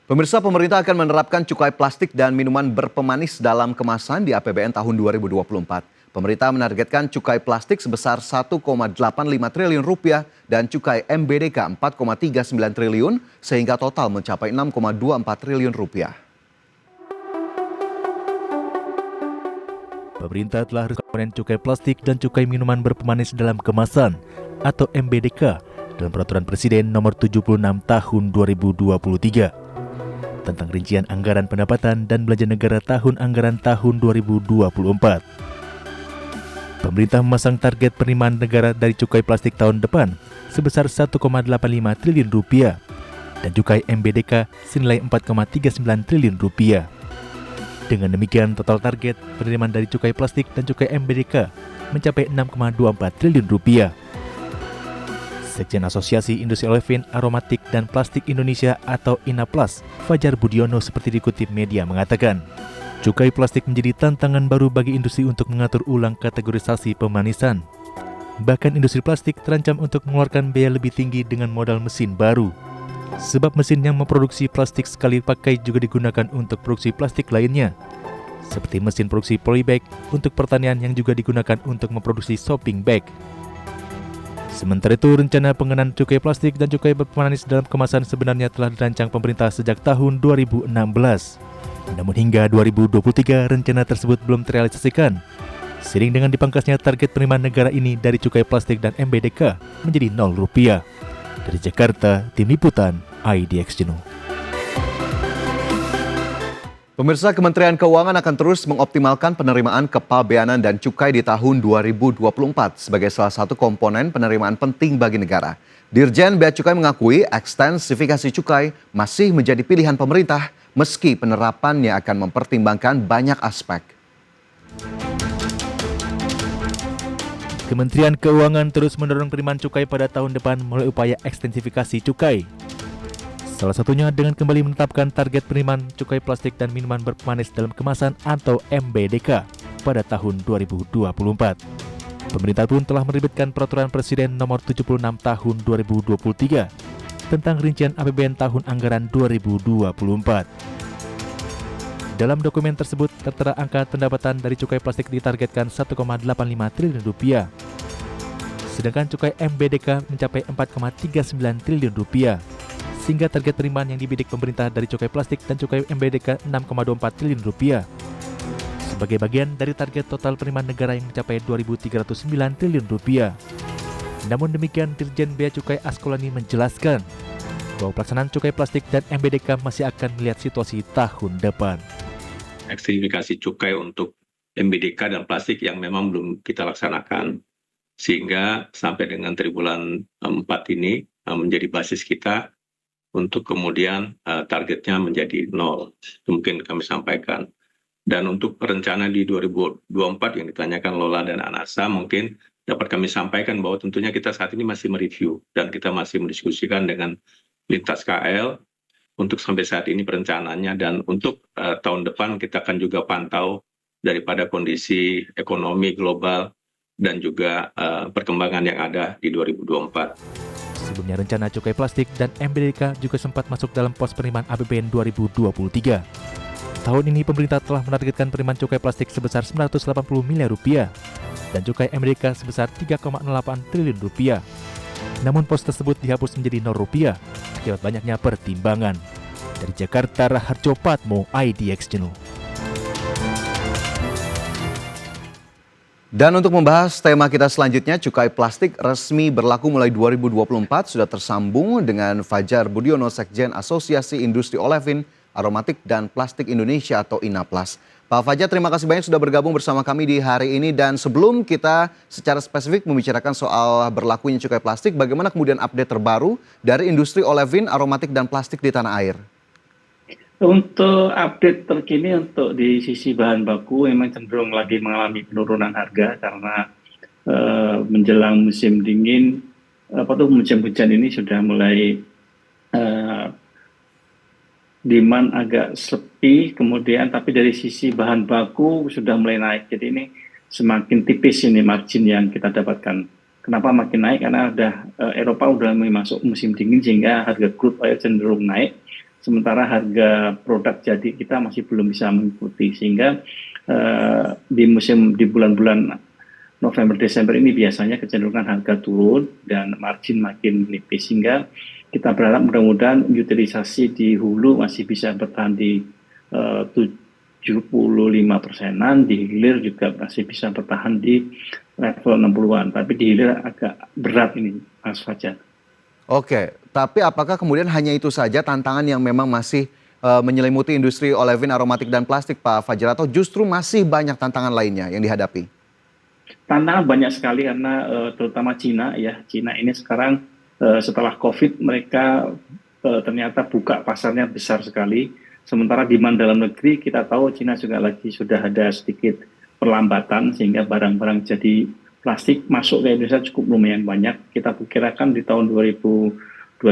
Pemirsa, pemerintah akan menerapkan cukai plastik dan minuman berpemanis dalam kemasan di APBN tahun 2024. Pemerintah menargetkan cukai plastik sebesar 1,85 triliun rupiah dan cukai MBDK 4,39 triliun sehingga total mencapai 6,24 triliun rupiah. Pemerintah telah komponen cukai plastik dan cukai minuman berpemanis dalam kemasan atau MBDK dalam Peraturan Presiden Nomor 76 Tahun 2023 tentang rincian anggaran pendapatan dan belanja negara tahun anggaran tahun 2024. Pemerintah memasang target penerimaan negara dari cukai plastik tahun depan sebesar 1,85 triliun rupiah dan cukai MBDK senilai 4,39 triliun rupiah. Dengan demikian, total target penerimaan dari cukai plastik dan cukai MBDK mencapai 6,24 triliun rupiah. Sekjen Asosiasi Industri Olefin, Aromatik, dan Plastik Indonesia atau INAPLAS, Fajar Budiono seperti dikutip media mengatakan, cukai plastik menjadi tantangan baru bagi industri untuk mengatur ulang kategorisasi pemanisan. Bahkan industri plastik terancam untuk mengeluarkan biaya lebih tinggi dengan modal mesin baru. Sebab mesin yang memproduksi plastik sekali pakai juga digunakan untuk produksi plastik lainnya, seperti mesin produksi polybag untuk pertanian yang juga digunakan untuk memproduksi shopping bag. Sementara itu, rencana pengenaan cukai plastik dan cukai berpemanis dalam kemasan sebenarnya telah dirancang pemerintah sejak tahun 2016. Namun hingga 2023, rencana tersebut belum terrealisasikan. Seiring dengan dipangkasnya target penerimaan negara ini dari cukai plastik dan MBDK menjadi Rp0. Dari Jakarta, Tim Liputan, IDX Channel. Pemirsa, Kementerian Keuangan akan terus mengoptimalkan penerimaan kepabeanan dan cukai di tahun 2024 sebagai salah satu komponen penerimaan penting bagi negara. Dirjen Bea Cukai mengakui ekstensifikasi cukai masih menjadi pilihan pemerintah meski penerapannya akan mempertimbangkan banyak aspek. Kementerian Keuangan terus mendorong penerimaan cukai pada tahun depan melalui upaya ekstensifikasi cukai. Salah satunya dengan kembali menetapkan target penerimaan cukai plastik dan minuman berpemanis dalam kemasan atau MBDK pada tahun 2024. Pemerintah pun telah menerbitkan Peraturan Presiden Nomor 76 Tahun 2023 tentang rincian APBN tahun anggaran 2024. Dalam dokumen tersebut tertera angka pendapatan dari cukai plastik ditargetkan 1,85 triliun rupiah, sedangkan cukai MBDK mencapai 4,39 triliun rupiah. Sehingga target penerimaan yang dibidik pemerintah dari cukai plastik dan cukai MBDK 6,24 triliun rupiah. Sebagai bagian dari target total penerimaan negara yang mencapai 2.309 triliun rupiah. Namun demikian, Dirjen Bea Cukai Askolani menjelaskan bahwa pelaksanaan cukai plastik dan MBDK masih akan melihat situasi tahun depan. Ekstensifikasi cukai untuk MBDK dan plastik yang memang belum kita laksanakan, sehingga sampai dengan triwulan 4 ini menjadi basis kita untuk kemudian targetnya menjadi 0, mungkin kami sampaikan. Dan untuk rencana di 2024 yang ditanyakan Lola dan Anasa, mungkin dapat kami sampaikan bahwa tentunya kita saat ini masih mereview dan kita masih mendiskusikan dengan lintas KL untuk sampai saat ini perencanaannya, dan untuk tahun depan kita akan juga pantau daripada kondisi ekonomi global dan juga perkembangan yang ada di 2024. Sebelumnya rencana cukai plastik dan MBDK juga sempat masuk dalam pos penerimaan APBN 2023. Tahun ini pemerintah telah menargetkan penerimaan cukai plastik sebesar 980 miliar rupiah dan cukai MBDK sebesar 3,08 triliun rupiah. Namun pos tersebut dihapus menjadi Rp0 akibat banyaknya pertimbangan. Dari Jakarta, Raharjo Patmo, IDX Channel. Dan untuk membahas tema kita selanjutnya, cukai plastik resmi berlaku mulai 2024, sudah tersambung dengan Fajar Budiono, Sekjen Asosiasi Industri Olefin, Aromatik, dan Plastik Indonesia atau INAPLAS. Pak Fajar, terima kasih banyak sudah bergabung bersama kami di hari ini. Dan sebelum kita secara spesifik membicarakan soal berlakunya cukai plastik, bagaimana kemudian update terbaru dari industri olefin, aromatik, dan plastik di tanah air? Untuk update terkini untuk di sisi bahan baku memang cenderung lagi mengalami penurunan harga karena menjelang musim dingin, musim hujan ini sudah mulai demand agak sepi, kemudian tapi dari sisi bahan baku sudah mulai naik. Jadi ini semakin tipis ini margin yang kita dapatkan. Kenapa makin naik? Karena Eropa udah mulai masuk musim dingin sehingga harga crude oil cenderung naik. sementara harga produk jadi kita masih belum bisa mengikuti, sehingga di bulan-bulan November Desember ini biasanya kecenderungan harga turun dan margin makin menipis, sehingga kita berharap mudah-mudahan utilisasi di hulu masih bisa bertahan di 75%-an, di hilir juga masih bisa bertahan di level 60-an, tapi di hilir agak berat ini, Mas Fajar. Oke, tapi apakah kemudian hanya itu saja tantangan yang memang masih menyelimuti industri olefin, aromatik, dan plastik, Pak Fajar, atau justru masih banyak tantangan lainnya yang dihadapi? Tantangan banyak sekali karena terutama Cina ini sekarang setelah COVID mereka ternyata buka pasarnya besar sekali, sementara demand dalam negeri kita tahu Cina juga sudah ada sedikit perlambatan, sehingga barang-barang jadi plastik masuk ke Indonesia cukup lumayan banyak. Kita perkirakan di tahun 2023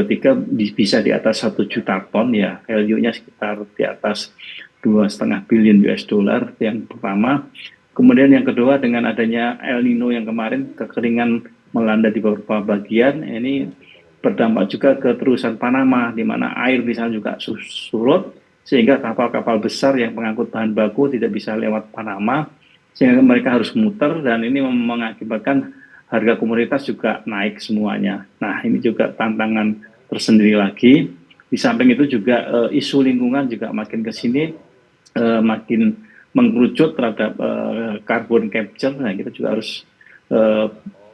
bisa di atas 1 juta ton ya, value-nya sekitar di atas 2,5 billion US dollar, yang pertama. Kemudian yang kedua, dengan adanya El Nino yang kemarin, kekeringan melanda di beberapa bagian, ini berdampak juga ke terusan Panama, di mana air di sana juga surut, sehingga kapal-kapal besar yang pengangkut bahan baku tidak bisa lewat Panama, sehingga mereka harus muter, dan ini mengakibatkan harga komoditas juga naik semuanya. Nah, ini juga tantangan tersendiri lagi. Di samping itu juga isu lingkungan juga makin ke sini, makin mengerucut terhadap carbon capture. Nah, kita juga harus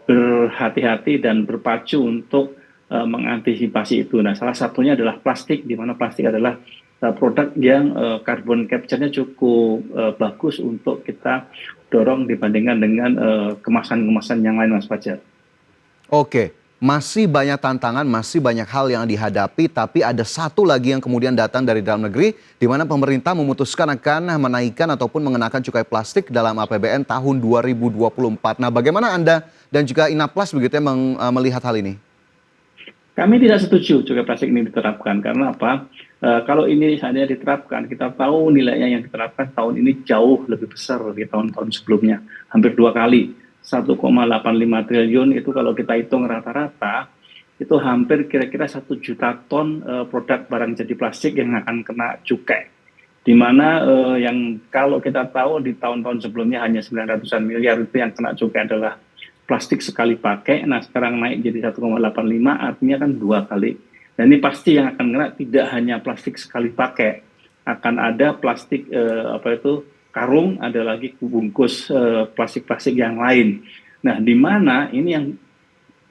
berhati-hati dan berpacu untuk mengantisipasi itu. Nah, salah satunya adalah plastik, di mana plastik adalah produk yang carbon capture-nya cukup bagus untuk kita dorong dibandingkan dengan kemasan-kemasan yang lain, Mas Fajar. Oke, masih banyak tantangan, masih banyak hal yang dihadapi, tapi ada satu lagi yang kemudian datang dari dalam negeri, di mana pemerintah memutuskan akan menaikkan ataupun mengenakan cukai plastik dalam APBN tahun 2024. Nah, bagaimana Anda dan juga Inaplas begitu ya melihat hal ini? Kami tidak setuju cukai plastik ini diterapkan, karena apa? Kalau ini hanya diterapkan, kita tahu nilainya yang diterapkan tahun ini jauh lebih besar dari tahun-tahun sebelumnya, hampir 2 kali. 1,85 triliun itu kalau kita hitung rata-rata, itu hampir kira-kira 1 juta ton produk barang jadi plastik yang akan kena cukai. Di mana yang kalau kita tahu di tahun-tahun sebelumnya hanya 900-an miliar itu yang kena cukai adalah plastik sekali pakai. Nah, sekarang naik jadi 1,85, artinya kan 2 kali. Dan ini pasti yang akan kena tidak hanya plastik sekali pakai, akan ada plastik karung, ada lagi bungkus plastik-plastik yang lain. Nah, di mana ini yang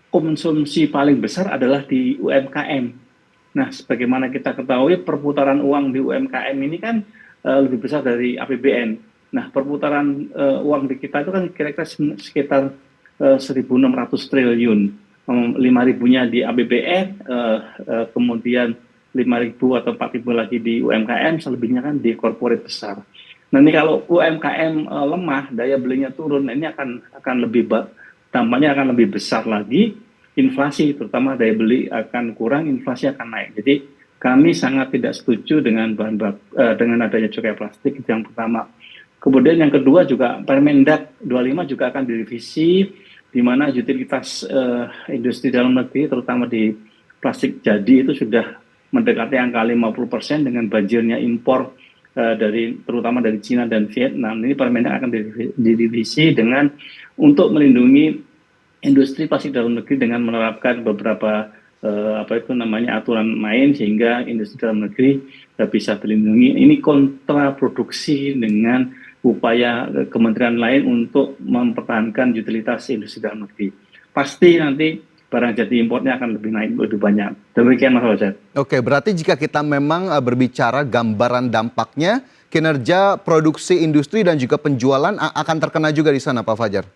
konsumsi paling besar adalah di UMKM. Nah, sebagaimana kita ketahui perputaran uang di UMKM ini kan lebih besar dari APBN. Nah, perputaran uang di kita itu kan kira-kira sekitar 1.600 triliun. 5.000-nya di APBN, kemudian 5.000 atau 4.000 lagi di UMKM, selebihnya kan di corporate besar. Nah, ini kalau UMKM lemah, daya belinya turun, ini akan lebih dampaknya akan lebih besar lagi, inflasi, terutama daya beli akan kurang, inflasi akan naik. Jadi kami sangat tidak setuju dengan dengan adanya cukai plastik, itu yang pertama. Kemudian yang kedua juga Permendag 25 juga akan direvisi, di mana utilitas industri dalam negeri, terutama di plastik jadi itu sudah mendekati angka 50% dengan banjirnya impor terutama dari Cina dan Vietnam. Ini Permendag akan direvisi dengan untuk melindungi industri plastik dalam negeri dengan menerapkan beberapa aturan main, sehingga industri dalam negeri bisa terlindungi. Ini kontraproduksi dengan upaya kementerian lain untuk mempertahankan utilitas industri dalam negeri. Pasti nanti barang jadi importnya akan lebih banyak. Demikian, Mas Fajar. Oke, berarti jika kita memang berbicara gambaran dampaknya, kinerja produksi industri dan juga penjualan akan terkena juga di sana, Pak Fajar?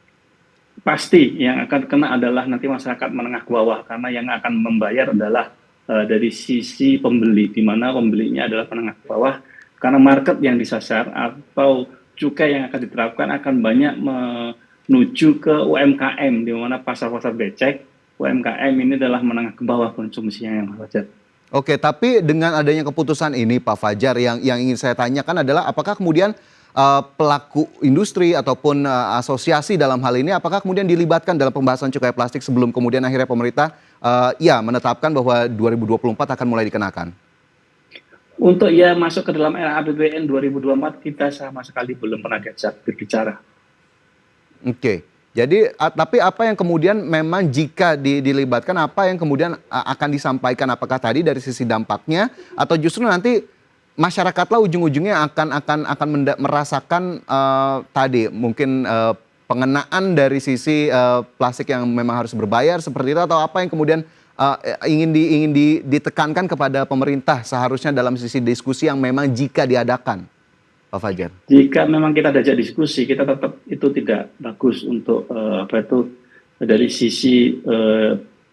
Pasti yang akan kena adalah nanti masyarakat menengah ke bawah, karena yang akan membayar adalah dari sisi pembeli, di mana pembelinya adalah menengah ke bawah, karena market yang disasar atau cukai yang akan diterapkan akan banyak menuju ke UMKM, di mana pasar-pasar becek UMKM ini adalah menengah ke bawah konsumsinya, yang Pak Fajar. Oke, tapi dengan adanya keputusan ini, Pak Fajar, yang ingin saya tanyakan adalah apakah kemudian pelaku industri ataupun asosiasi dalam hal ini, apakah kemudian dilibatkan dalam pembahasan cukai plastik sebelum kemudian akhirnya pemerintah menetapkan bahwa 2024 akan mulai dikenakan? Untuk ya masuk ke dalam era APBN 2024 kita sama sekali belum pernah diajak berbicara. Oke. Jadi tapi apa yang kemudian memang jika dilibatkan apa yang kemudian akan disampaikan, apakah tadi dari sisi dampaknya atau justru nanti masyarakatlah ujung-ujungnya akan merasakan tadi mungkin pengenaan dari sisi plastik yang memang harus berbayar seperti itu, atau apa yang kemudian ingin ditekankan kepada pemerintah seharusnya dalam sisi diskusi yang memang jika diadakan, Pak Fajar? Jika memang kita diajak diskusi, kita tetap itu tidak bagus untuk dari sisi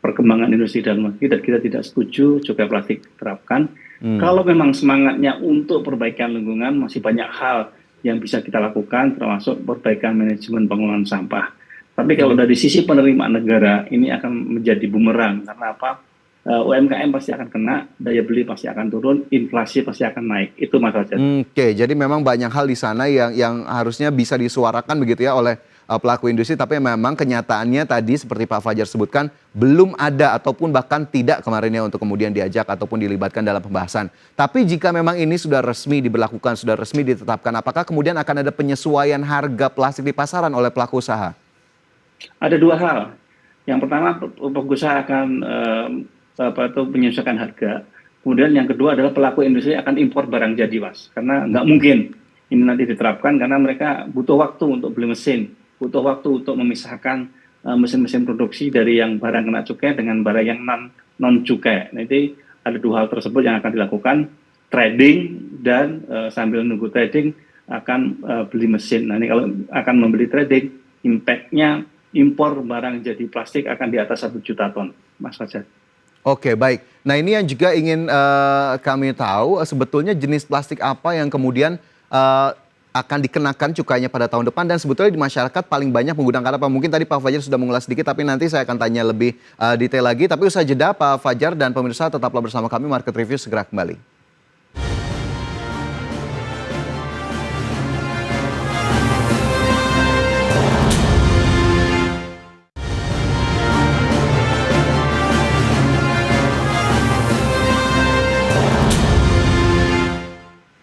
perkembangan industri dalam negeri, dan kita tidak setuju cukai plastik diterapkan. Kalau memang semangatnya untuk perbaikan lingkungan, masih banyak hal yang bisa kita lakukan, termasuk perbaikan manajemen pengelolaan sampah. Tapi kalau dari sisi penerimaan negara, ini akan menjadi bumerang. Karena apa? UMKM pasti akan kena, daya beli pasti akan turun, inflasi pasti akan naik. Itu Mas Fajar. Oke, jadi memang banyak hal di sana yang harusnya bisa disuarakan begitu ya oleh pelaku industri, tapi memang kenyataannya tadi seperti Pak Fajar sebutkan belum ada ataupun bahkan tidak kemarinnya untuk kemudian diajak ataupun dilibatkan dalam pembahasan. Tapi jika memang ini sudah resmi diberlakukan, sudah resmi ditetapkan, apakah kemudian akan ada penyesuaian harga plastik di pasaran oleh pelaku usaha? Ada dua hal. Yang pertama, pengusaha akan menyesuaikan harga. Kemudian yang kedua adalah pelaku industri akan impor barang jadi, Mas. Karena nggak mungkin ini nanti diterapkan karena mereka butuh waktu untuk beli mesin, butuh waktu untuk memisahkan mesin-mesin produksi dari yang barang kena cukai dengan barang yang non cukai. Nanti ada dua hal tersebut yang akan dilakukan, trading dan sambil nunggu trading akan beli mesin. Nah ini kalau akan membeli trading, impact-nya impor barang jadi plastik akan di atas 1 juta ton, Mas Fajar. Oke, baik. Nah ini yang juga ingin kami tahu, sebetulnya jenis plastik apa yang kemudian akan dikenakan cukainya pada tahun depan, dan sebetulnya di masyarakat paling banyak menggunakan apa? Mungkin tadi Pak Fajar sudah mengulas sedikit, tapi nanti saya akan tanya lebih detail lagi. Tapi usai jeda, Pak Fajar dan pemirsa tetaplah bersama kami, Market Review segera kembali.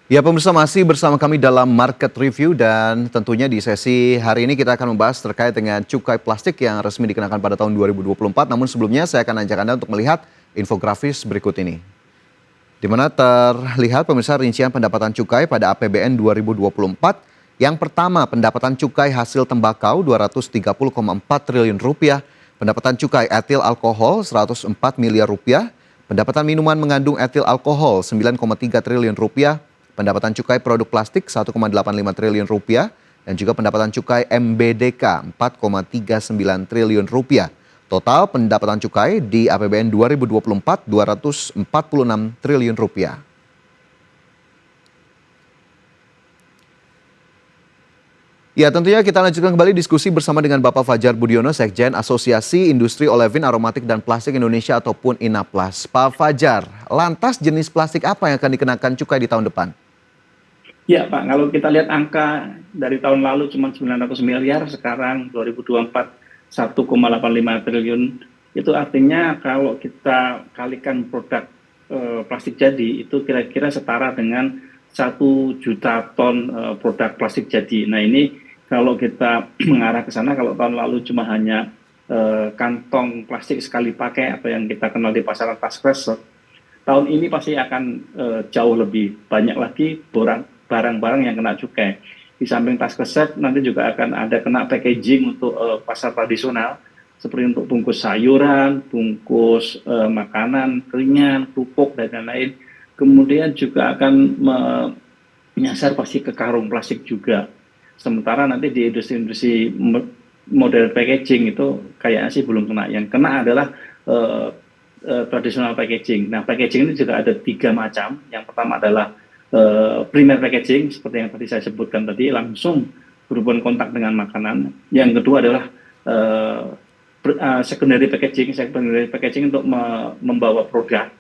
Ya pemirsa, masih bersama kami dalam Market Review, dan tentunya di sesi hari ini kita akan membahas terkait dengan cukai plastik yang resmi dikenakan pada tahun 2024. Namun sebelumnya saya akan ajak Anda untuk melihat infografis berikut ini. Di mana terlihat pemirsa rincian pendapatan cukai pada APBN 2024. Yang pertama, pendapatan cukai hasil tembakau 230,4 triliun rupiah, pendapatan cukai etil alkohol 104 miliar rupiah, pendapatan minuman mengandung etil alkohol 9,3 triliun rupiah, pendapatan cukai produk plastik 1,85 triliun rupiah, dan juga pendapatan cukai MBDK 4,39 triliun rupiah. Total pendapatan cukai di APBN 2024 246 triliun rupiah. Ya, tentunya kita lanjutkan kembali diskusi bersama dengan Bapak Fajar Budiono, Sekjen Asosiasi Industri Olefin, Aromatik dan Plastik Indonesia ataupun INAPLAS. Pak Fajar, lantas jenis plastik apa yang akan dikenakan cukai di tahun depan? Ya Pak, kalau kita lihat angka dari tahun lalu cuma 900 miliar, sekarang 2024 1,85 triliun. Itu artinya kalau kita kalikan produk plastik jadi, itu kira-kira setara dengan 1 juta ton produk plastik jadi. Nah ini kalau kita mengarah ke sana, kalau tahun lalu cuma hanya kantong plastik sekali pakai atau yang kita kenal di pasaran tas kresek, tahun ini pasti akan jauh lebih banyak lagi barang-barang yang kena cukai. Di samping tas keset, nanti juga akan ada kena packaging untuk pasar tradisional, seperti untuk bungkus sayuran, bungkus makanan, keringan, kerupuk, dan lain-lain. Kemudian juga akan menyasar pasti ke karung plastik juga. Sementara nanti di industri-industri model packaging itu kayaknya sih belum kena. Yang kena adalah tradisional packaging. Nah, packaging ini juga ada 3 macam. Yang pertama adalah primer packaging, seperti yang tadi saya sebutkan tadi, langsung berhubungan kontak dengan makanan. Yang kedua adalah secondary packaging. Secondary packaging untuk membawa produk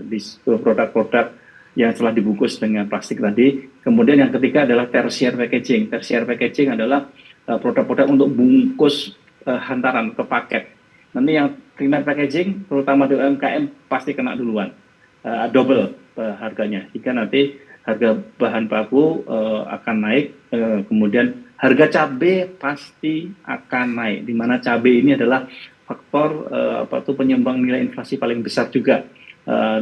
di produk-produk yang telah dibungkus dengan plastik tadi. Kemudian yang ketiga adalah tertiary packaging. Tertiary packaging adalah produk-produk untuk bungkus hantaran ke paket. Nanti yang primer packaging, terutama di UMKM, pasti kena duluan, double. harganya, jika nanti harga bahan baku akan naik, kemudian harga cabai pasti akan naik, di mana cabai ini adalah faktor penyumbang nilai inflasi paling besar juga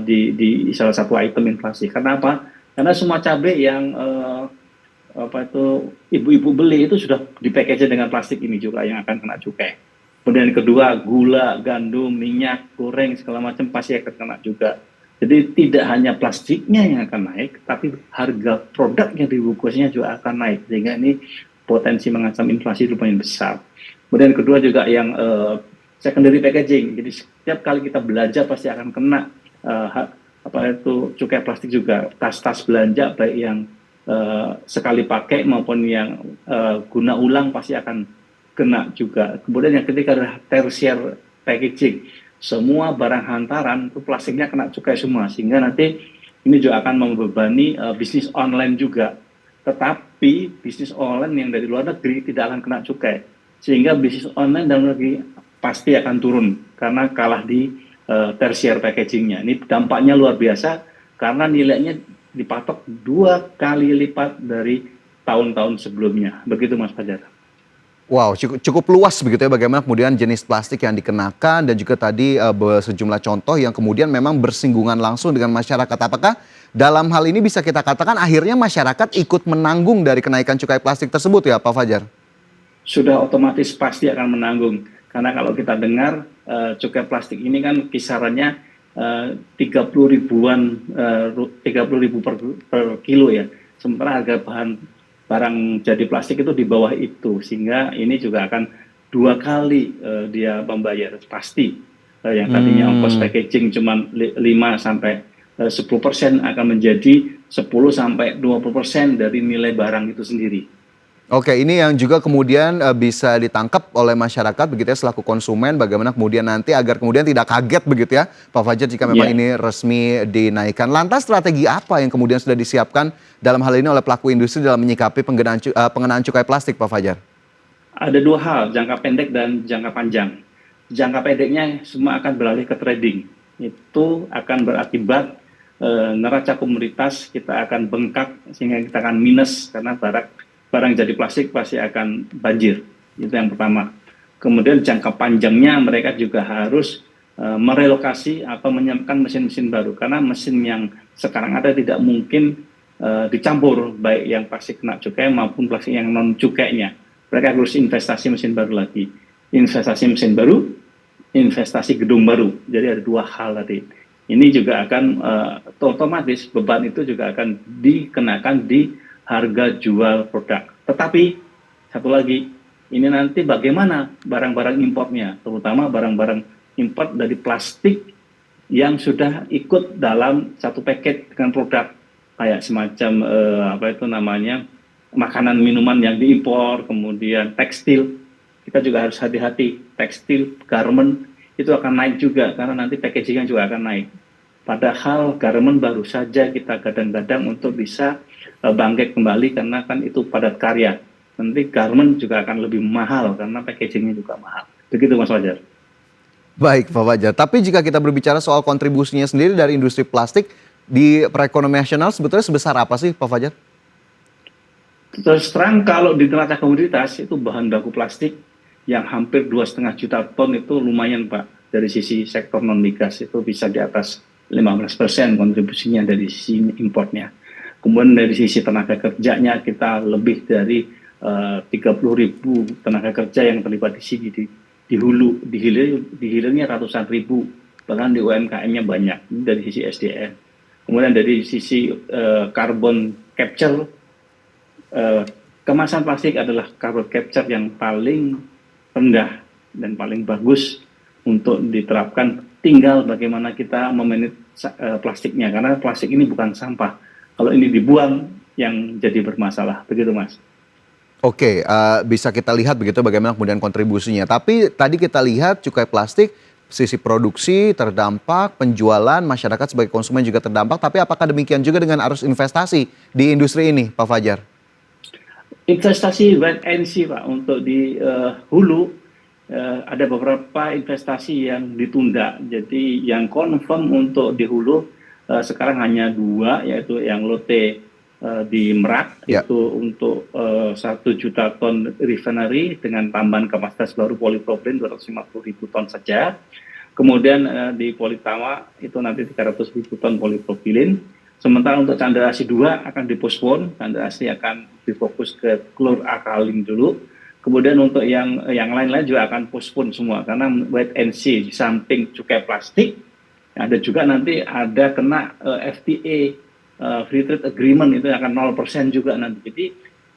di salah satu item inflasi. Karena apa? Karena semua cabai yang ibu-ibu beli itu sudah di package dengan plastik ini juga yang akan kena cukai. Kemudian yang kedua, gula, gandum, minyak goreng segala macam pasti akan kena juga. Jadi tidak hanya plastiknya yang akan naik, tapi harga produk yang dibungkusnya juga akan naik, sehingga ini potensi mengancam inflasi lumayan besar. Kemudian kedua juga yang secondary packaging. Jadi setiap kali kita belanja pasti akan kena cukai plastik juga. Tas-tas belanja baik yang sekali pakai maupun yang guna ulang pasti akan kena juga. Kemudian yang ketiga adalah tertiary packaging. Semua barang hantaran itu plastiknya kena cukai semua, sehingga nanti ini juga akan membebani bisnis online juga. Tetapi bisnis online yang dari luar negeri tidak akan kena cukai, sehingga bisnis online dalam negeri pasti akan turun karena kalah di tertiary packagingnya. Ini dampaknya luar biasa karena nilainya dipatok 2 kali lipat dari tahun-tahun sebelumnya. Begitu Mas Fajar. Wow, cukup luas begitu ya bagaimana kemudian jenis plastik yang dikenakan dan juga tadi sejumlah contoh yang kemudian memang bersinggungan langsung dengan masyarakat. Apakah dalam hal ini bisa kita katakan akhirnya masyarakat ikut menanggung dari kenaikan cukai plastik tersebut ya Pak Fajar? Sudah otomatis pasti akan menanggung. Karena kalau kita dengar cukai plastik ini kan kisarannya 30 ribu per kilo ya. Sementara harga barang jadi plastik itu di bawah itu, sehingga ini juga akan 2 kali dia membayar pasti. Yang tadinya ongkos packaging cuma 5-10% akan menjadi 10-20% dari nilai barang itu sendiri. Oke, ini yang juga kemudian bisa ditangkap oleh masyarakat begitu ya selaku konsumen, bagaimana kemudian nanti agar kemudian tidak kaget begitu ya Pak Fajar jika memang ini resmi dinaikkan. Lantas strategi apa yang kemudian sudah disiapkan dalam hal ini oleh pelaku industri dalam menyikapi pengenaan cukai plastik Pak Fajar? Ada 2 hal, jangka pendek dan jangka panjang. Jangka pendeknya semua akan beralih ke trading. Itu akan berakibat neraca komoditas kita akan bengkak sehingga kita akan minus karena barang jadi plastik pasti akan banjir. Itu yang pertama. Kemudian jangka panjangnya mereka juga harus merelokasi atau menyiapkan mesin-mesin baru. Karena mesin yang sekarang ada tidak mungkin dicampur, baik yang plastik kena cukai maupun plastik yang non cukainya. Mereka harus investasi mesin baru lagi. Investasi mesin baru, investasi gedung baru. Jadi ada 2 hal tadi. Ini juga akan otomatis beban itu juga akan dikenakan di harga jual produk. Tetapi satu lagi, ini nanti bagaimana barang-barang importnya, terutama barang-barang import dari plastik yang sudah ikut dalam satu paket dengan produk kayak semacam makanan minuman yang diimpor, kemudian tekstil. Kita juga harus hati-hati, tekstil, garment itu akan naik juga karena nanti packagingnya juga akan naik. Padahal garment baru saja kita gadang-gadang untuk bisa bangkit kembali karena kan itu padat karya. Nanti garment juga akan lebih mahal karena packagingnya juga mahal. Begitu Mas Fajar. Baik Pak Fajar, tapi jika kita berbicara soal kontribusinya sendiri dari industri plastik di perekonomian nasional sebetulnya sebesar apa sih Pak Fajar? Terus terang kalau di neraca komoditas itu bahan baku plastik yang hampir 2,5 juta ton itu lumayan Pak. Dari sisi sektor non-migas itu bisa di atas 15% kontribusinya dari sisi importnya. Kemudian dari sisi tenaga kerjanya kita lebih dari 30.000 tenaga kerja yang terlibat di sini di hulu, di hilirnya ratusan ribu, bahkan di UMKM-nya banyak dari sisi SDM. Kemudian dari sisi carbon capture, kemasan plastik adalah carbon capture yang paling rendah dan paling bagus untuk diterapkan. Tinggal bagaimana kita memanage plastiknya, karena plastik ini bukan sampah. Kalau ini dibuang yang jadi bermasalah, begitu Mas. Oke, bisa kita lihat begitu bagaimana kemudian kontribusinya. Tapi tadi kita lihat cukai plastik, sisi produksi terdampak, penjualan, masyarakat sebagai konsumen juga terdampak. Tapi apakah demikian juga dengan arus investasi di industri ini, Pak Fajar? Investasi wait and see Pak, untuk di hulu ada beberapa investasi yang ditunda. Jadi yang confirm untuk di hulu sekarang hanya 2, yaitu yang Lotte di Merak, Ya. itu untuk 1 juta ton refinery dengan tambahan kapasitas baru polipropilin 250.000 ton saja. Kemudian di Politama itu nanti 300.000 ton polipropilin. Sementara untuk Candarasi 2 akan dipospon, Candarasi akan difokus ke chloralkali dulu. Kemudian untuk yang lain-lain juga akan postpone semua karena wait and see. Di samping cukai plastik, ada juga nanti ada kena FTA, Free Trade Agreement, itu akan 0% juga nanti. Jadi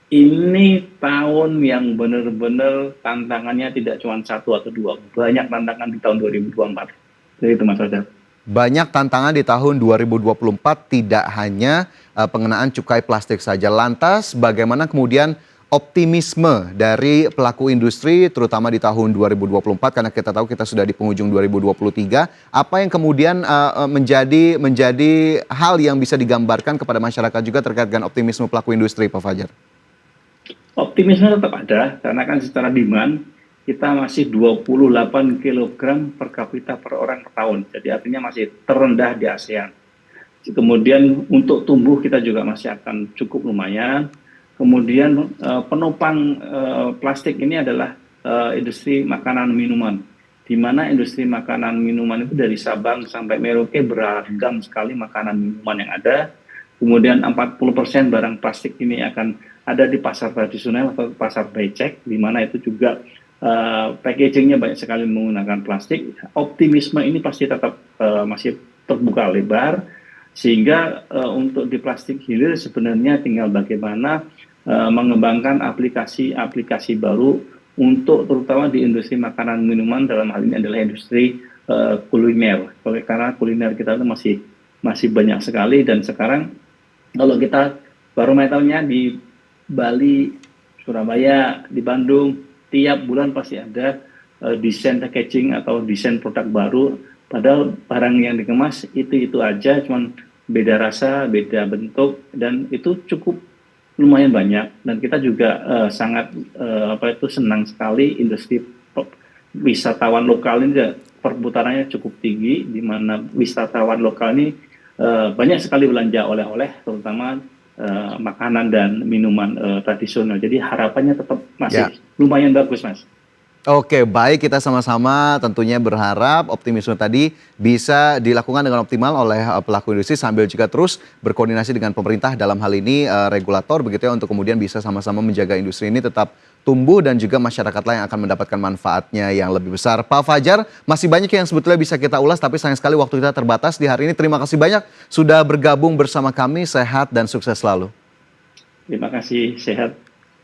ini tahun yang benar-benar tantangannya tidak cuma 1 atau 2, banyak tantangan di tahun 2024. Jadi itu Mas Fajar. Banyak tantangan di tahun 2024, tidak hanya pengenaan cukai plastik saja. Lantas bagaimana kemudian optimisme dari pelaku industri terutama di tahun 2024, karena kita tahu kita sudah di penghujung 2023. Apa yang kemudian menjadi hal yang bisa digambarkan kepada masyarakat juga terkait dengan optimisme pelaku industri, Pak Fajar? Optimisme tetap ada karena kan secara demand kita masih 28 kg per kapita per orang per tahun. Jadi artinya masih terendah di ASEAN. Kemudian untuk tumbuh kita juga masih akan cukup lumayan. Kemudian penopang plastik ini adalah industri makanan minuman. Di mana industri makanan minuman itu dari Sabang sampai Merauke beragam sekali makanan minuman yang ada. Kemudian 40% barang plastik ini akan ada di pasar tradisional atau pasar becek, di mana itu juga packagingnya banyak sekali menggunakan plastik. Optimisme ini pasti tetap masih terbuka lebar, sehingga untuk di plastik hilir sebenarnya tinggal bagaimana mengembangkan aplikasi-aplikasi baru untuk terutama di industri makanan minuman, dalam hal ini adalah industri kuliner. Karena kuliner kita itu masih banyak sekali, dan sekarang kalau kita barometernya di Bali, Surabaya, di Bandung, tiap bulan pasti ada desain packaging atau desain produk baru, padahal barang yang dikemas itu aja, cuman beda rasa, beda bentuk, dan itu cukup lumayan banyak. Dan kita juga sangat senang sekali industri wisatawan lokal ini juga perputarannya cukup tinggi, di mana wisatawan lokal ini banyak sekali belanja oleh-oleh, terutama makanan dan minuman tradisional. Jadi harapannya tetap masih lumayan bagus, Mas. Oke, baik, kita sama-sama tentunya berharap optimisme tadi bisa dilakukan dengan optimal oleh pelaku industri sambil juga terus berkoordinasi dengan pemerintah, dalam hal ini regulator begitu ya, untuk kemudian bisa sama-sama menjaga industri ini tetap tumbuh dan juga masyarakat lain akan mendapatkan manfaatnya yang lebih besar. Pak Fajar, masih banyak yang sebetulnya bisa kita ulas, tapi sayang sekali waktu kita terbatas di hari ini. Terima kasih banyak sudah bergabung bersama kami, sehat dan sukses selalu. Terima kasih, sehat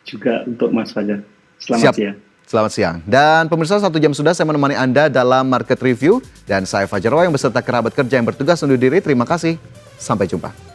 juga untuk Mas Fajar. Selamat siang. Selamat siang. Dan pemirsa, 1 jam sudah saya menemani Anda dalam Market Review. Dan saya Fajar yang beserta kerabat kerja yang bertugas undur diri. Terima kasih. Sampai jumpa.